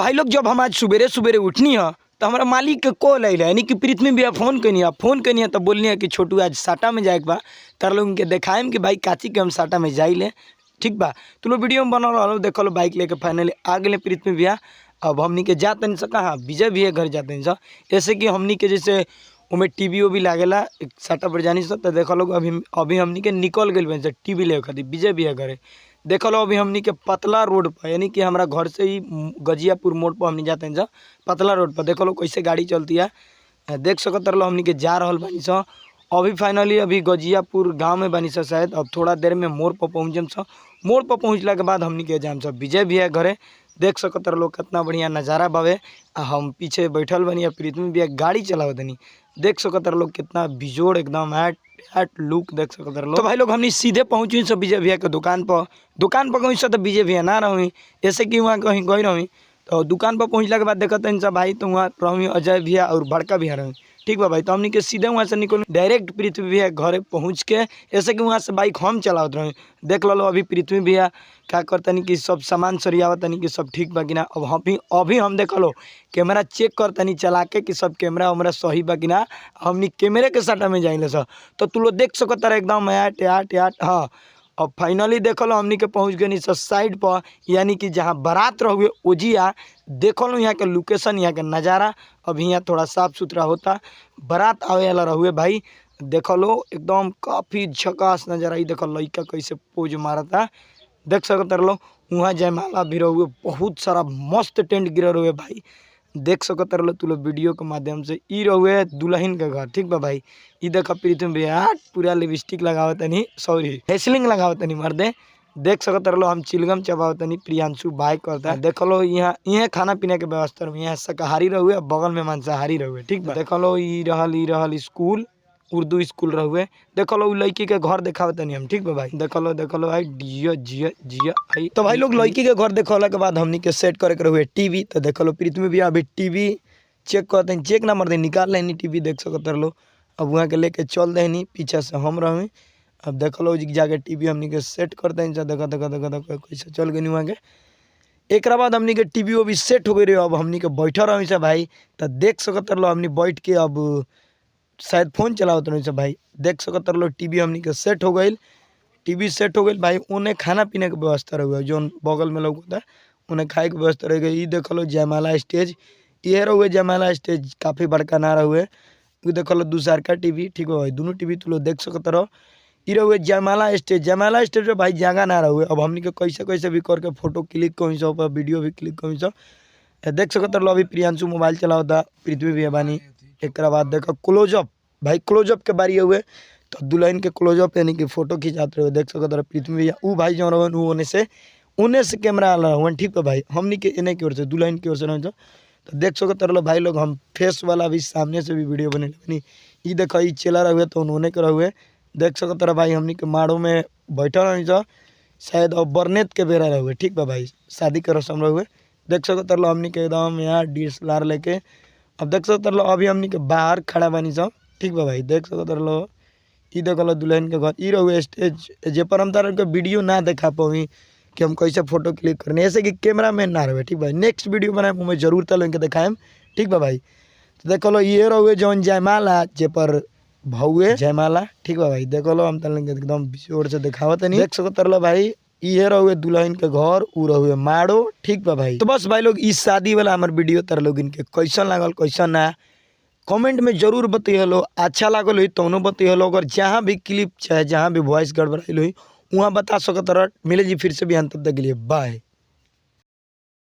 भाई लोग जब हम आज सुबेरे सुबेरे उठनी है तो हमारा मालिक के कॉल आइल यानी कि पृथ्वी भैया फ़ोन करनी है तो बोलनी है कि छोटू आज साटा में जाए बा तार लोग के देखाएम कि भाई काची के हम साटा में जाइले। ठीक बा, तो लो वीडियो में बना रहा देख लो बाइक लेके फाइनली आ गए पृथ्वी भैया। अब हमनी के जाते नहीं सका, हाँ विजय भैया घर जाते नहीं सर। ऐसे कि हमनी के जैसे उमें टीवी भी लागेला साटा पर जानी सर। तो देख लो अभी हमनी के निकल गए टीवी ले खातिर विजय भैया घरे। देख लो अभी हमनी के पतला रोड पर यानी कि हमारा घर से ही गजियापुर मोड़ पर हमनी जाते हैं सर पतला रोड पर। देख लो कैसे गाड़ी चलती है, देख सकत रहो हमनी के जा रहा बानी सर। अभी फाइनली अभी गजियापुर गांव में बानी सर शायद। अब थोड़ा देर में मोड़ पर पहुँचम सर। मोड़ पर पहुँचला के बाद हमनी के जाम सर विजय भैया घरे। देख सकत रहो कितना बढ़िया नज़ारा बावे। हम पीछे बैठल बनी पृथ्वी भैया गाड़ी चलावत नहीं। देख सकत रहो कितना बिजोड़ एकदम एट लुक देख सकत रहो। तो भाई लोग हमनी सीधे पहुँची सब विजय भैया के दुकान पर गई सब। तो विजय भैया ना रही ऐसे कि वहाँ कहीं गई रही। तो दुकान पर पहुँचला के बाद देखते हैं सब भाई तो वहाँ रही अजय भैया और बड़का भैया रही। ठीक बा भाई, तो हमनी के सीधे वहाँ से निकल डायरेक्ट पृथ्वी भैया घरे पहुँच के ऐसे कि वहाँ से बाइक हम चलावत रहे। देख लो अभी पृथ्वी भैया क्या करतनी कि सब सामान सरियावतनी कि सब ठीक बा कि ना। अब अभी हम देख लो कैमरा चेक करतनी चला के कि सब कैमरा वैमरा सही बा कि ना। हमनी कैमरे के साटा में जाइले सर। तो तू लोग देख सकत एकदम याट हाँ। अब फाइनली देख लो हमनी के पहुँच गए सर साइड पर यानी कि जहाँ बारात रहुए ओजिया। देख लो यहाँ के लोकेशन यहाँ के नज़ारा। अभी यहाँ थोड़ा साफ़ सुथरा होता बारात आवे वाला रहुए भाई। देख लो एकदम काफ़ी झकास नज़ारा। ही देख लड़का कैसे पोज मारता देख सकते लो। वहाँ जयमाला भी रहुए बहुत सारा मस्त टेंट गिरल हुए भाई। देख सकते रहो तू लोग वीडियो के माध्यम से। ई रहुए दुल्हन के घर। ठीक बा भाई, ई देख पृथ्वी भैया पूरा लिपस्टिक लगावत नहीं सॉरी हेसलिंग लगावत नहीं मर्दे। देख सकते रहो हम चिलगम चबावत नहीं प्रियांशु भाई करता। देख लो यहाँ खाना पीने के व्यवस्था में यहाँ शाकाहारी रहुए बगल में मांसाहारी रहुए। ठीक बा, देख लो ई रहल स्कूल उर्दू स्कूल रहुए। देख लो लड़की के घर देखावत नहीं हम। ठीक बा भाई, देख लो भाई जिया जिया जिया भाई। तो भाई लोग लड़की के घर देखला के बाद हमनी के सेट करे के रहुए टीवी। तो देख लो पृथ्वी भैया अभी टीवी चेक करते हैं, चेक ना मर दे निकाल लेनी टीवी देख सकते लो। अब वहाँ के लेके चल देनी पीछे से हम रहे। अब देख लो जाके टीवी हमनी के सेट करते हैं। देखा कैसे चल गई वहाँ के। एक बाद हमनी के टीवी वो भी सेट हो गई रही। अब हमनी के बैठा रही से भाई। तो देख सकते लो हमनी बैठ के अब शायद फ़ोन चलावत रही से भाई। देख सकते लो टीवी हमनी के सेट हो गई। टीवी सेट हो गई भाई। उन्हें खाना पीने की व्यवस्था रहुए जो बगल में लोग होता है उन्हें खाए की व्यवस्था रह गई। ये देख लो जयमाला स्टेज ये रहुए जयमाला स्टेज काफ़ी बड़का ना रहुए। ये देख लो दूसर का टीवी। ठीक है भाई, दोनों टीवी तुम लोग देख सकते रहो। ये रहुए जयमाला स्टेज पे भाई जगह ना रहुए। अब हमनी के कैसे भी करके फोटो क्लिक कहीं सो वीडियो भी क्लिक कहीं सो। देख सकते रहो अभी प्रियांशु मोबाइल चलावता पृथ्वी भैया बानी। एक बाद देखो क्लोजअप भाई क्लोजअप के बारी हुए तो दुल्हन के क्लोजअप यानी कि फोटो खिंचाते रहे। देख सकते रहो पृथ्वी भैया वो भाई जो रहे उन्हें से कैमरा वाला हुआ। ठीक है भाई, हमनी के इन्हें की ओर से दुल्हन की ओर से रहे। तो देख सकते रहो भाई लोग हम फेस वाला भी सामने से भी वीडियो बने नहीं। ये देखो ये चला रहे तो उन्होंने के रहे। देख सकते रहो भाई हमनी के माड़ो में बैठा रही शायद अब बरनेत के बेरा रहे। ठीक बा भाई, शादी के रस्म रहे। देख सकते रहो हमनी के एकदम यहाँ DSLR लेके। अब देख सकते रहो अभी हमनी के बाहर खड़ा बानी सब। ठीक बा भाई, देख सकते रहो ये देख लो दुल्हन के घर। ये रहुए स्टेज जे पर हम तार वीडियो ना देखा पाई कि हम कैसे फोटो क्लिक करने ऐसे कि कैमरा मैन ना रहे। ठीक भाई, नेक्स्ट वीडियो बनाए मैं जरूर तल इनके दिखाएम। ठीक बा भाई, तो देख लो ये रहुए जौन जयमाला जे पर भौए जयमाला। ठीक बा भाई, देख लो हम तल एकदम जोर से दिखावत नहीं। देख सकते रहो भाई ये रहुए दुल्हन के घर उ रहुए माड़ो। ठीक बा भाई, तो बस भाई लोग इस शादी वाला हमारे वीडियो तर लोग इनके कैसन लागल कैसन ना कमेंट में जरूर बताइए। अच्छा लागल हुई तो बताइए। अगर जहाँ भी क्लिप चाहे जहाँ भी वॉइस गड़बड़ाइल हुई वहाँ बता सकते रह। मिले जी फिर से भी अंत तक के लिए बाय।